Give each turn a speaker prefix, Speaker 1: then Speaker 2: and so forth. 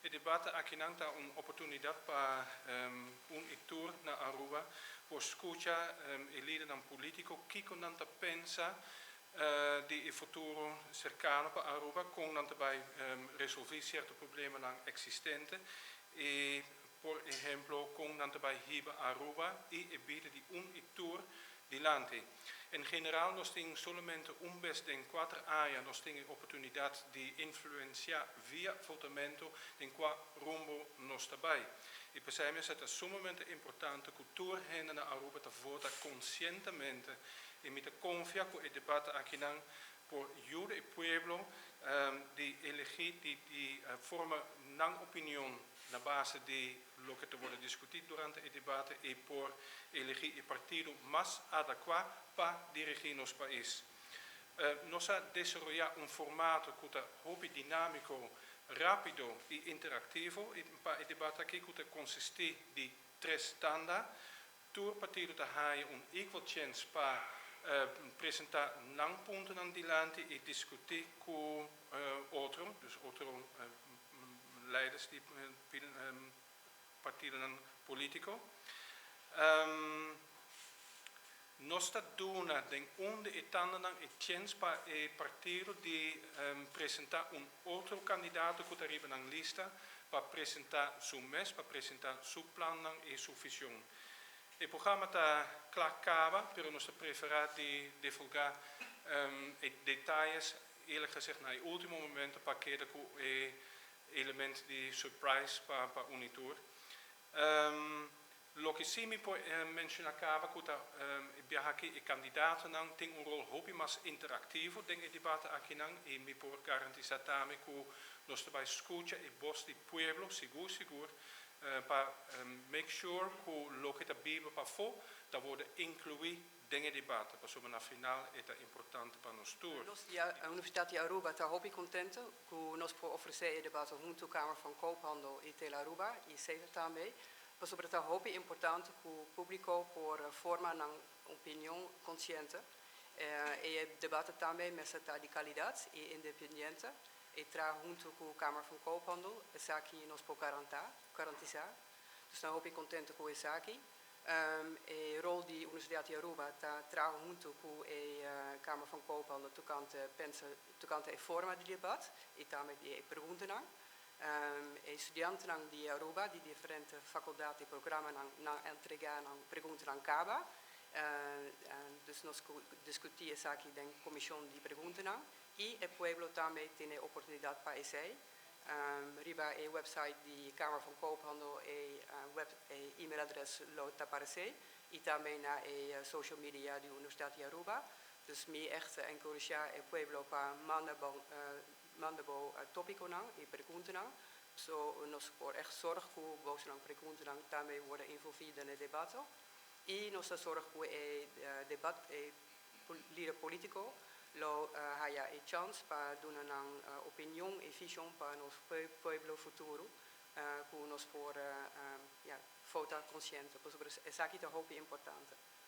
Speaker 1: il debate ha anche un'opportunità per un tour na Aruba, per ascoltare i leader politico, chi pensa di il futuro cercano per Aruba, con daarbij risolvere certi problemi esistenti e per esempio con daarbij hier bij Aruba e bieden die un tour di landi. In general nós temos solamente vez em 4 anos nós temos a oportunidade de influenciar via votamento em qual rumbo nós também. E pensamos que é sumamente importante que tour hen na Aruba te vota conscientemente e met confia com o debate aqui não por jude e pueblo de elegir de forma não opinião na base de lo que te wordt discutido durante el debate y por elegir el partido más adecuado para dirigir nuestro país. Nos ha desarrollado un formato que es dinámico, rápido y interactivo. Para el debate aquí que consiste de 3 tandas. Todo partido tiene una equal chance para presentar punten aan die land y discutir con otros, dus otros leiders die partido politico. Nós doen den onder e tanden e chance para il partido di presentare un altro candidato che arriva in lista per presentare su mes, per presentare su plan e su visione. Il programma está claro, pero nostra preferat di divulgar i detalles, eerlijk gezegd, naar het ultimo momento, para que el element de surprise para unitor. Lo que sí me mencionaba que i kandidaten têm un rol hobby mas interactivo denk el debate aquí y me por garantizar también que nos trabalha escucha e voz de pueblo seguro para make sure que lo que está vivo para fora dat wordt incluído en el debate, para na final é importante para nós todos.
Speaker 2: A Universidade de Aruba está hobby contente que nós por oferecer o debate junto à Câmara van Koophandel e Tel Aruba e zeker também. Maar sobre het hobby importante que o público por formar uma opinião consciente e o debate também messa de qualidade e independente e traz junto com a Câmara van Koophandel essa aqui nós por garantizar. Dus nou hobby contente com essa aqui. E rol die Universidade de Aruba traz junto com a Câmara van Koophandel tocante a forma de debate e também de perguntas. Studenten di Aruba di differenti facoltati e programmi entregano perguntas aan CABA. Dus nós discutimos aqui na comissão de perguntas e o pueblo também tem a oportunidade para isso. Riba a website di Câmara van Koophandel e e-mailadres lo aparecer e também na social media di Universidade de Aruba. Dus me echt encorajar o pueblo para mandar tópico e perguntas. So nós por echt zorg que os perguntas também worden envolvidos no debate. E nós zorg que o debate líder político lo haya a chance para dar uma opinião e visão para nosso pueblo futuro, que nós por votar consciente. Por isso é aqui muito importante.